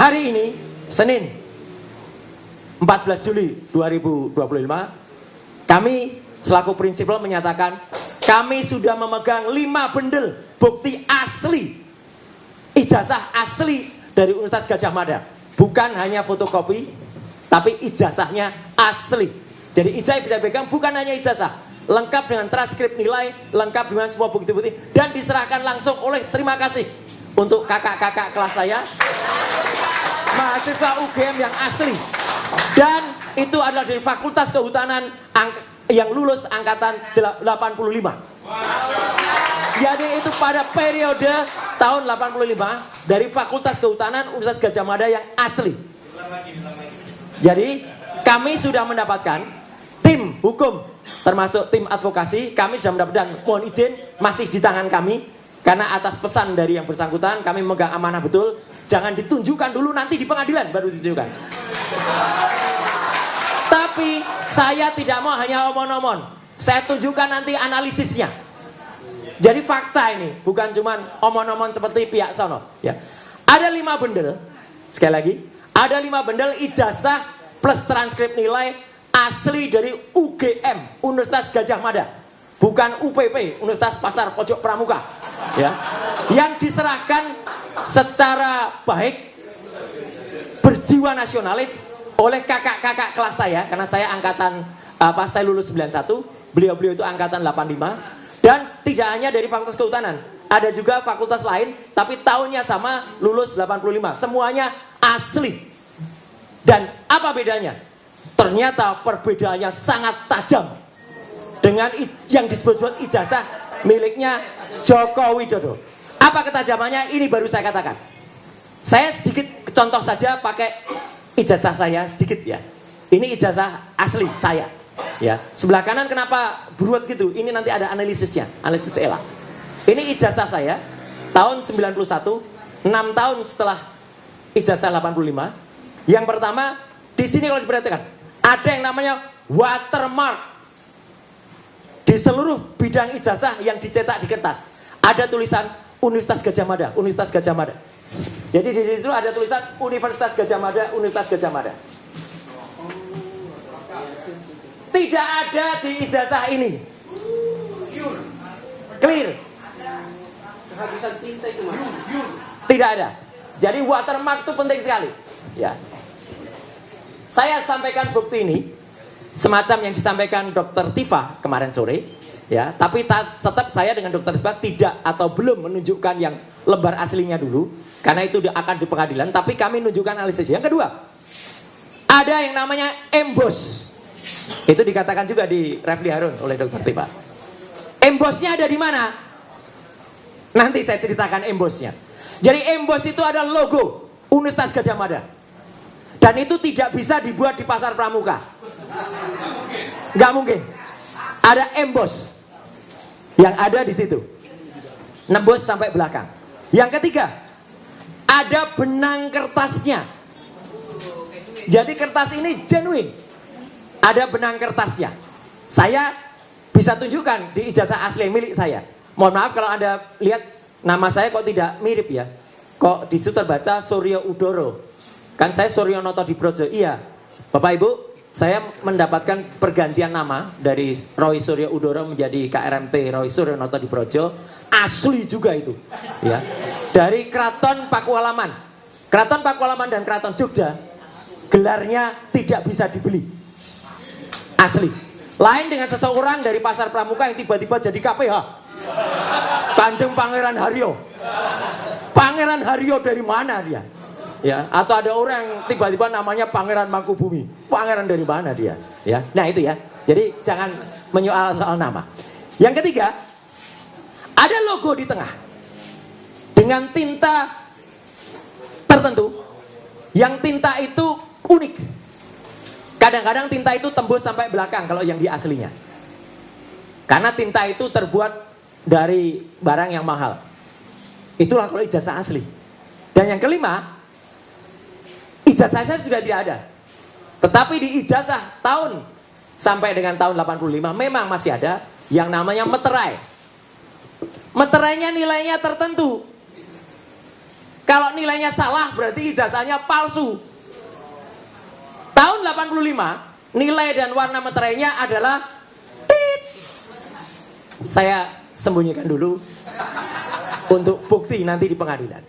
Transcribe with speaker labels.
Speaker 1: Hari ini, Senin 14 Juli 2025, kami selaku prinsipal menyatakan kami sudah memegang 5 bendel bukti asli, ijazah asli dari Universitas Gadjah Mada. Bukan hanya fotokopi, tapi ijazahnya asli. Jadi ijazah yang kita pegang bukan hanya ijazah, lengkap dengan transkrip nilai, lengkap dengan semua bukti-bukti, dan diserahkan langsung oleh, terima kasih untuk kakak-kakak kelas saya, mahasiswa UGM yang asli. Dan itu adalah dari Fakultas Kehutanan yang lulus angkatan 85. Jadi itu pada periode tahun 85 dari Fakultas Kehutanan Universitas Gadjah Mada yang asli. Jadi kami sudah mendapatkan tim hukum termasuk tim advokasi, kami sudah mendapatkan, mohon izin masih di tangan kami karena atas pesan dari yang bersangkutan kami memegang amanah betul. Jangan ditunjukkan dulu, nanti di pengadilan baru ditunjukkan. Tapi saya tidak mau hanya omon-omon, saya tunjukkan nanti analisisnya. Jadi fakta ini bukan cuma omon-omon seperti pihak sono ya. Ada 5 bendel, sekali lagi, ada 5 bendel ijazah plus transkrip nilai asli dari UGM, Universitas Gadjah Mada, bukan UPP, Universitas Pasar Pojok Pramuka ya, yang diserahkan secara baik, berjiwa nasionalis oleh kakak-kakak kelas saya, karena saya angkatan saya lulus 91, beliau-beliau itu angkatan 85. Dan tidak hanya dari Fakultas Kehutanan, ada juga fakultas lain, tapi tahunnya sama, lulus 85. Semuanya asli. Dan apa bedanya? Ternyata perbedaannya sangat tajam dengan yang disebut-sebut ijazah miliknya Joko Widodo. Apa ketajamannya? Ini baru saya katakan. Saya sedikit contoh saja pakai ijazah saya sedikit ya. Ini ijazah asli saya. Ya, sebelah kanan kenapa beruat gitu? Ini nanti ada analisisnya, analisis ELA. Ini ijazah saya tahun 91, 6 tahun setelah ijazah 85. Yang pertama, di sini kalau diperhatikan, ada yang namanya watermark di seluruh bidang ijazah yang dicetak di kertas. Ada tulisan Universitas Gadjah Mada, Universitas Gadjah Mada. Jadi di situ ada tulisan Universitas Gadjah Mada, Universitas Gadjah Mada. Tidak ada di ijazah ini. Clear. Kehabisan tinta itu mas. Tidak ada. Jadi watermark itu penting sekali. Ya. Saya sampaikan bukti ini semacam yang disampaikan Dr. Tifa kemarin sore. Ya, tapi tetap saya dengan Dr. Tifa tidak atau belum menunjukkan yang lembar aslinya dulu, karena itu akan di pengadilan. Tapi kami menunjukkan analisis. Yang kedua, ada yang namanya emboss. Itu dikatakan juga di Refli Harun oleh Dr. Tifa. Embossnya ada di mana? Nanti saya ceritakan embossnya. Jadi emboss itu ada logo Universitas Gadjah Mada. Dan itu tidak bisa dibuat di Pasar Pramuka. Nggak mungkin. Ada emboss yang ada di situ, nembus sampai belakang. Yang ketiga, ada benang kertasnya. Jadi kertas ini genuine. Ada benang kertasnya. Saya bisa tunjukkan di ijazah asli milik saya. Mohon maaf kalau Anda lihat nama saya kok tidak mirip ya. Kok di situ terbaca Suryo Udoro. Kan saya Suryo Noto Dibrojo. Iya. Bapak Ibu, saya mendapatkan pergantian nama dari Roy Suryo Udoro menjadi KRMT Roy Suryo Noto Dibrojo. Asli juga itu. Ya. Dari Keraton Pakualaman. Keraton Pakualaman dan Keraton Jogja gelarnya tidak bisa dibeli. Asli. Lain dengan seseorang dari Pasar Pramuka yang tiba-tiba jadi KPH. Kanjeng Pangeran Haryo. Pangeran Haryo dari mana dia? Ya, atau ada orang yang tiba-tiba namanya Pangeran Mangkubumi. Pangeran dari mana dia? Ya. Nah, itu ya. Jadi jangan menyoal soal nama. Yang ketiga, ada logo di tengah. Dengan tinta tertentu. Yang tinta itu unik. Kadang-kadang tinta itu tembus sampai belakang kalau yang di aslinya. Karena tinta itu terbuat dari barang yang mahal. Itulah kalau ijazah asli. Dan yang kelima, ijazah saya sudah tidak ada. Tetapi di ijazah tahun sampai dengan tahun 85 memang masih ada yang namanya meterai. Meterainya nilainya tertentu. Kalau nilainya salah berarti ijazahnya palsu. Tahun 85 nilai dan warna meterainya adalah tit. Saya sembunyikan dulu untuk bukti nanti di pengadilan.